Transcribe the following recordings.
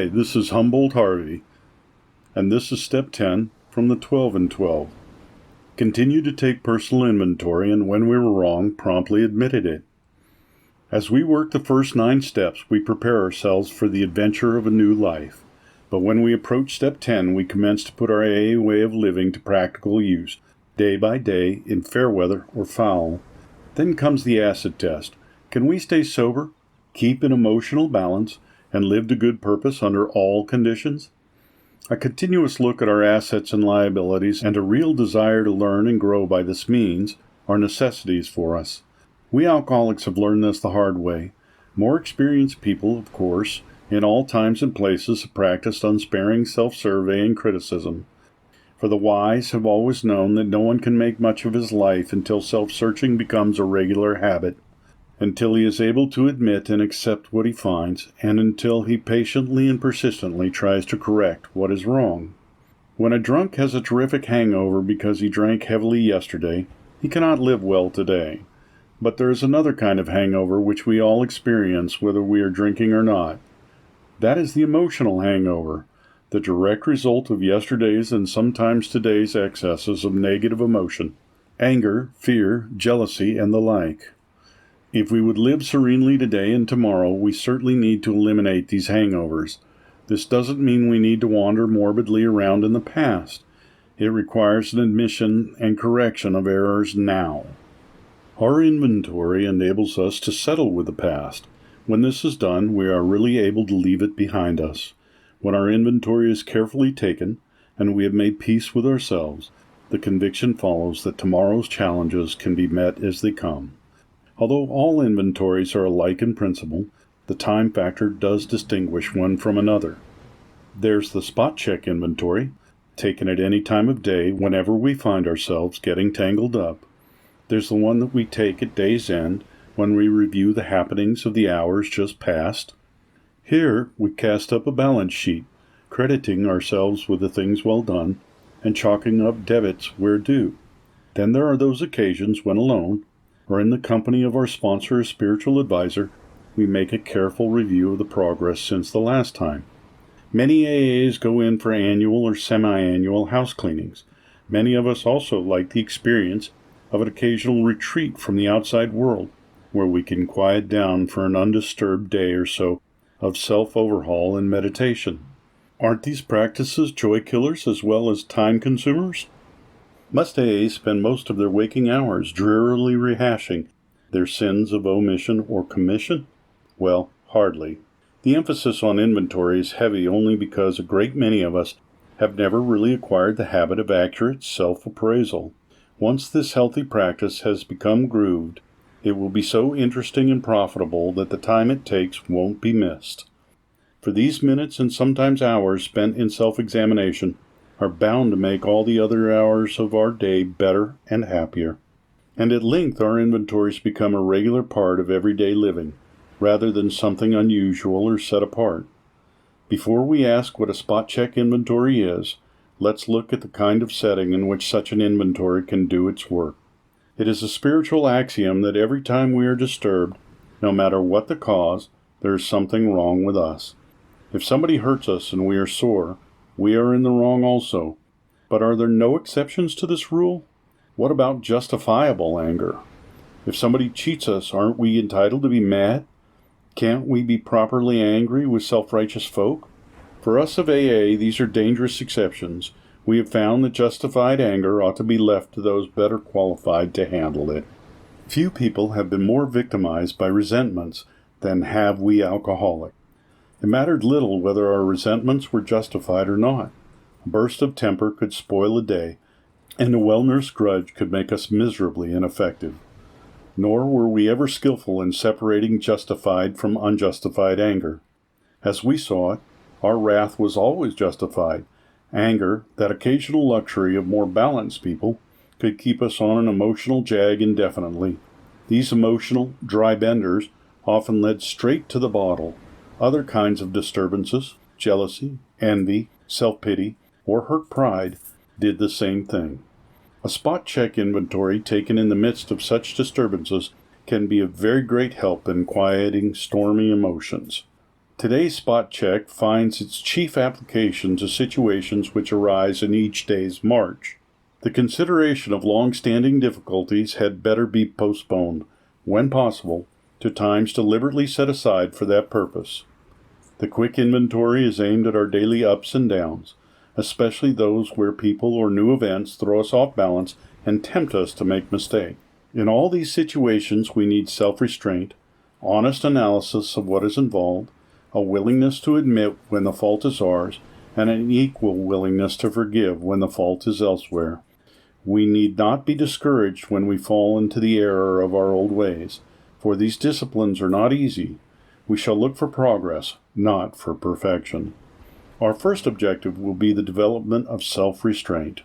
Hi, this is Humboldt Harvey, and this is Step 10 from the 12 and 12. Continue to take personal inventory, and when we were wrong, promptly admitted it. As we work the first 9 steps, we prepare ourselves for the adventure of a new life. But when we approach Step 10, we commence to put our AA way of living to practical use, day by day, in fair weather or foul. Then comes the acid test. Can we stay sober, keep an emotional balance, and live to good purpose under all conditions? A continuous look at our assets and liabilities and a real desire to learn and grow by this means are necessities for us. We alcoholics have learned this the hard way. More experienced people, of course, in all times and places have practiced unsparing self-survey and criticism. For the wise have always known that no one can make much of his life until self-searching becomes a regular habit, until he is able to admit and accept what he finds, and until he patiently and persistently tries to correct what is wrong. When a drunk has a terrific hangover because he drank heavily yesterday, he cannot live well today. But there is another kind of hangover which we all experience whether we are drinking or not. That is the emotional hangover, the direct result of yesterday's and sometimes today's excesses of negative emotion, anger, fear, jealousy, and the like. If we would live serenely today and tomorrow, we certainly need to eliminate these hangovers. This doesn't mean we need to wander morbidly around in the past. It requires an admission and correction of errors now. Our inventory enables us to settle with the past. When this is done, we are really able to leave it behind us. When our inventory is carefully taken, and we have made peace with ourselves, the conviction follows that tomorrow's challenges can be met as they come. Although all inventories are alike in principle, the time factor does distinguish one from another. There's the spot check inventory, taken at any time of day whenever we find ourselves getting tangled up. There's the one that we take at day's end when we review the happenings of the hours just past. Here we cast up a balance sheet, crediting ourselves with the things well done and chalking up debits where due. Then there are those occasions when alone, or in the company of our sponsor or spiritual advisor, we make a careful review of the progress since the last time. Many AAs go in for annual or semi-annual house cleanings. Many of us also like the experience of an occasional retreat from the outside world, where we can quiet down for an undisturbed day or so of self-overhaul and meditation. Aren't these practices joy killers as well as time consumers? Must AAs spend most of their waking hours drearily rehashing their sins of omission or commission? Well, hardly. The emphasis on inventory is heavy only because a great many of us have never really acquired the habit of accurate self-appraisal. Once this healthy practice has become grooved, it will be so interesting and profitable that the time it takes won't be missed. For these minutes and sometimes hours spent in self-examination are bound to make all the other hours of our day better and happier. And at length our inventories become a regular part of everyday living, rather than something unusual or set apart. Before we ask what a spot check inventory is, let's look at the kind of setting in which such an inventory can do its work. It is a spiritual axiom that every time we are disturbed, no matter what the cause, there is something wrong with us. If somebody hurts us and we are sore, we are in the wrong also. But are there no exceptions to this rule? What about justifiable anger? If somebody cheats us, aren't we entitled to be mad? Can't we be properly angry with self-righteous folk? For us of AA, these are dangerous exceptions. We have found that justified anger ought to be left to those better qualified to handle it. Few people have been more victimized by resentments than have we alcoholics. It mattered little whether our resentments were justified or not. A burst of temper could spoil a day, and a well-nursed grudge could make us miserably ineffective. Nor were we ever skillful in separating justified from unjustified anger. As we saw it, our wrath was always justified. Anger, that occasional luxury of more balanced people, could keep us on an emotional jag indefinitely. These emotional dry benders often led straight to the bottle. Other kinds of disturbances, jealousy, envy, self-pity, or hurt pride, did the same thing. A spot check inventory taken in the midst of such disturbances can be of very great help in quieting stormy emotions. Today's spot check finds its chief application to situations which arise in each day's march. The consideration of long-standing difficulties had better be postponed, when possible, to times deliberately set aside for that purpose. The quick inventory is aimed at our daily ups and downs, especially those where people or new events throw us off balance and tempt us to make mistakes. In all these situations, we need self-restraint, honest analysis of what is involved, a willingness to admit when the fault is ours, and an equal willingness to forgive when the fault is elsewhere. We need not be discouraged when we fall into the error of our old ways, for these disciplines are not easy. We shall look for progress, not for perfection. Our first objective will be the development of self-restraint.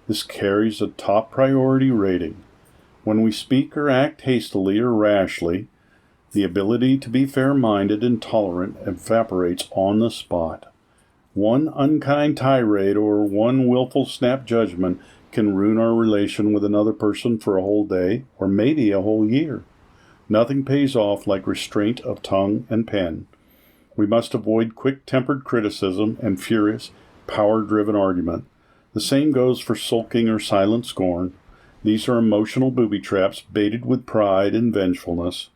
This carries a top priority rating. When we speak or act hastily or rashly, the ability to be fair-minded and tolerant evaporates on the spot. One unkind tirade or one willful snap judgment can ruin our relation with another person for a whole day or maybe a whole year. Nothing pays off like restraint of tongue and pen. We must avoid quick-tempered criticism and furious, power-driven argument. The same goes for sulking or silent scorn. These are emotional booby traps baited with pride and vengefulness.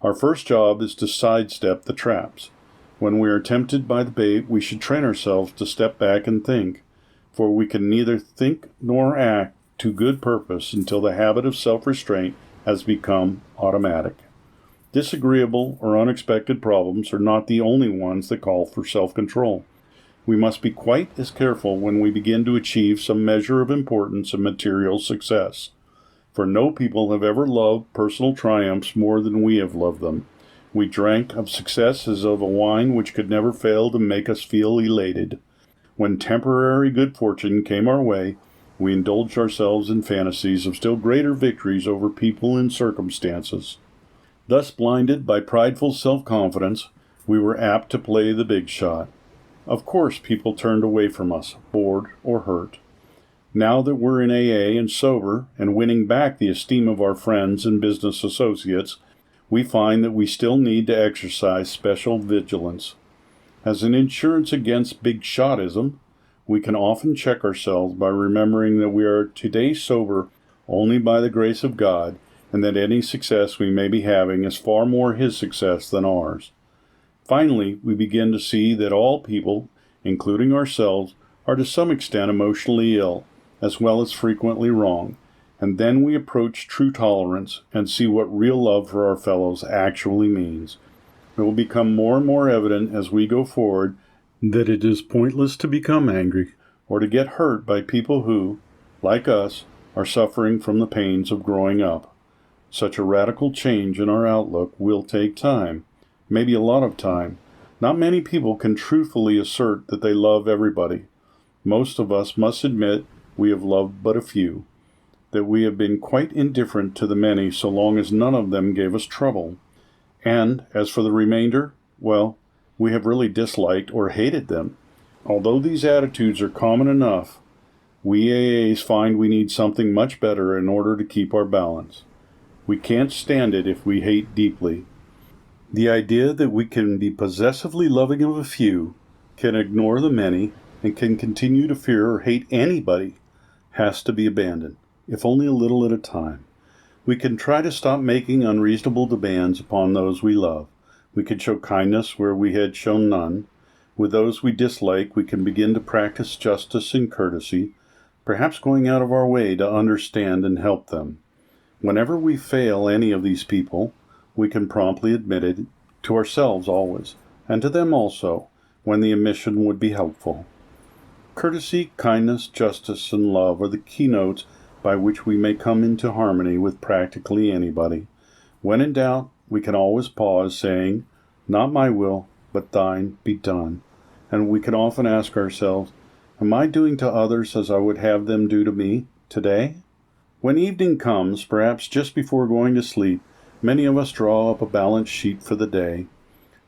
Our first job is to sidestep the traps. When we are tempted by the bait, we should train ourselves to step back and think, for we can neither think nor act to good purpose until the habit of self-restraint has become automatic. Disagreeable or unexpected problems are not the only ones that call for self-control. We must be quite as careful when we begin to achieve some measure of importance and material success. For no people have ever loved personal triumphs more than we have loved them. We drank of success as of a wine which could never fail to make us feel elated. When temporary good fortune came our way, we indulged ourselves in fantasies of still greater victories over people and circumstances. Thus blinded by prideful self-confidence, we were apt to play the big shot. Of course, people turned away from us, bored or hurt. Now that we're in AA and sober and winning back the esteem of our friends and business associates, we find that we still need to exercise special vigilance. As an insurance against big shotism, we can often check ourselves by remembering that we are today sober only by the grace of God, and that any success we may be having is far more His success than ours. Finally, we begin to see that all people, including ourselves, are to some extent emotionally ill, as well as frequently wrong, and then we approach true tolerance and see what real love for our fellows actually means. It will become more and more evident as we go forward that it is pointless to become angry or to get hurt by people who, like us, are suffering from the pains of growing up. Such a radical change in our outlook will take time, maybe a lot of time. Not many people can truthfully assert that they love everybody. Most of us must admit we have loved but a few, that we have been quite indifferent to the many so long as none of them gave us trouble. And as for the remainder, well, we have really disliked or hated them. Although these attitudes are common enough, we AAs find we need something much better in order to keep our balance. We can't stand it if we hate deeply. The idea that we can be possessively loving of a few, can ignore the many, and can continue to fear or hate anybody has to be abandoned, if only a little at a time. We can try to stop making unreasonable demands upon those we love. We can show kindness where we had shown none. With those we dislike, we can begin to practice justice and courtesy, perhaps going out of our way to understand and help them. Whenever we fail any of these people, we can promptly admit it, to ourselves always, and to them also, when the admission would be helpful. Courtesy, kindness, justice, and love are the keynotes by which we may come into harmony with practically anybody. When in doubt, we can always pause, saying, "Not my will, but thine be done." And we can often ask ourselves, am I doing to others as I would have them do to me today? When evening comes, perhaps just before going to sleep, many of us draw up a balance sheet for the day.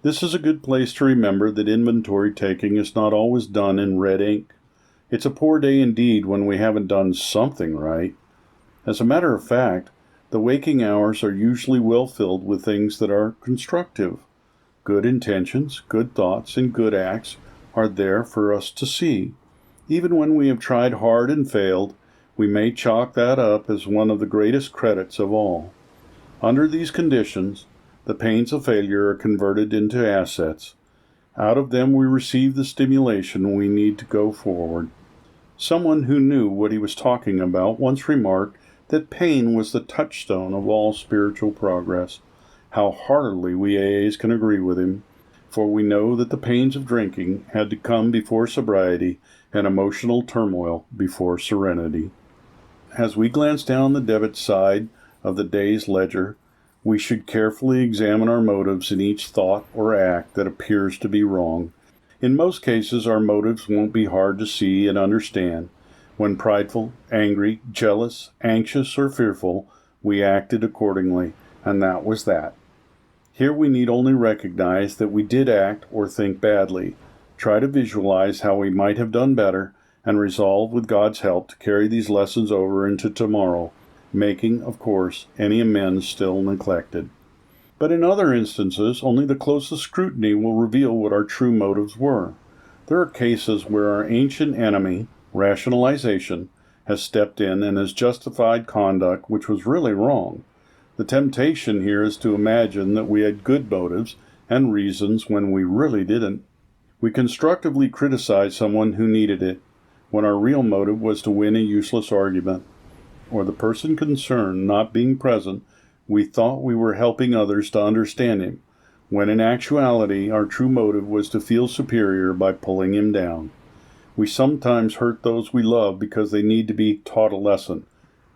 This is a good place to remember that inventory taking is not always done in red ink. It's a poor day indeed when we haven't done something right. As a matter of fact, the waking hours are usually well filled with things that are constructive. Good intentions, good thoughts, and good acts are there for us to see. Even when we have tried hard and failed, we may chalk that up as one of the greatest credits of all. Under these conditions, the pains of failure are converted into assets. Out of them we receive the stimulation we need to go forward. Someone who knew what he was talking about once remarked that pain was the touchstone of all spiritual progress. How heartily we AAs can agree with him, for we know that the pains of drinking had to come before sobriety and emotional turmoil before serenity. As we glance down the debit side of the day's ledger, we should carefully examine our motives in each thought or act that appears to be wrong. In most cases, our motives won't be hard to see and understand. When prideful, angry, jealous, anxious, or fearful, we acted accordingly, and that was that. Here we need only recognize that we did act or think badly, try to visualize how we might have done better, and resolve with God's help to carry these lessons over into tomorrow, making, of course, any amends still neglected. But in other instances, only the closest scrutiny will reveal what our true motives were. There are cases where our ancient enemy, rationalization, has stepped in and has justified conduct which was really wrong. The temptation here is to imagine that we had good motives and reasons when we really didn't. We constructively criticize someone who needed it, when our real motive was to win a useless argument. Or the person concerned not being present, we thought we were helping others to understand him, when in actuality our true motive was to feel superior by pulling him down. We sometimes hurt those we love because they need to be taught a lesson,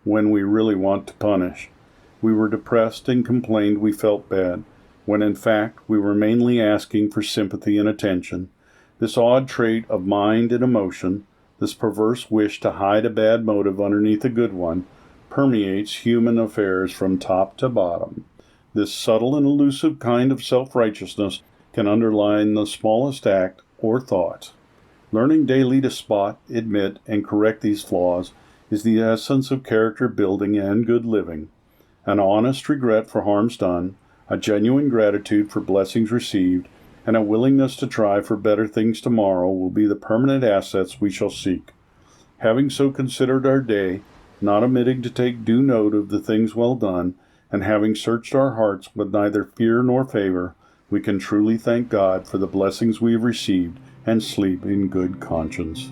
when we really want to punish. We were depressed and complained we felt bad, when in fact we were mainly asking for sympathy and attention. This odd trait of mind and emotion, this perverse wish to hide a bad motive underneath a good one, permeates human affairs from top to bottom. This subtle and elusive kind of self-righteousness can underline the smallest act or thought. Learning daily to spot, admit, and correct these flaws is the essence of character building and good living. An honest regret for harms done, a genuine gratitude for blessings received, and a willingness to try for better things tomorrow will be the permanent assets we shall seek. Having so considered our day, not omitting to take due note of the things well done, and having searched our hearts with neither fear nor favor, we can truly thank God for the blessings we have received and sleep in good conscience.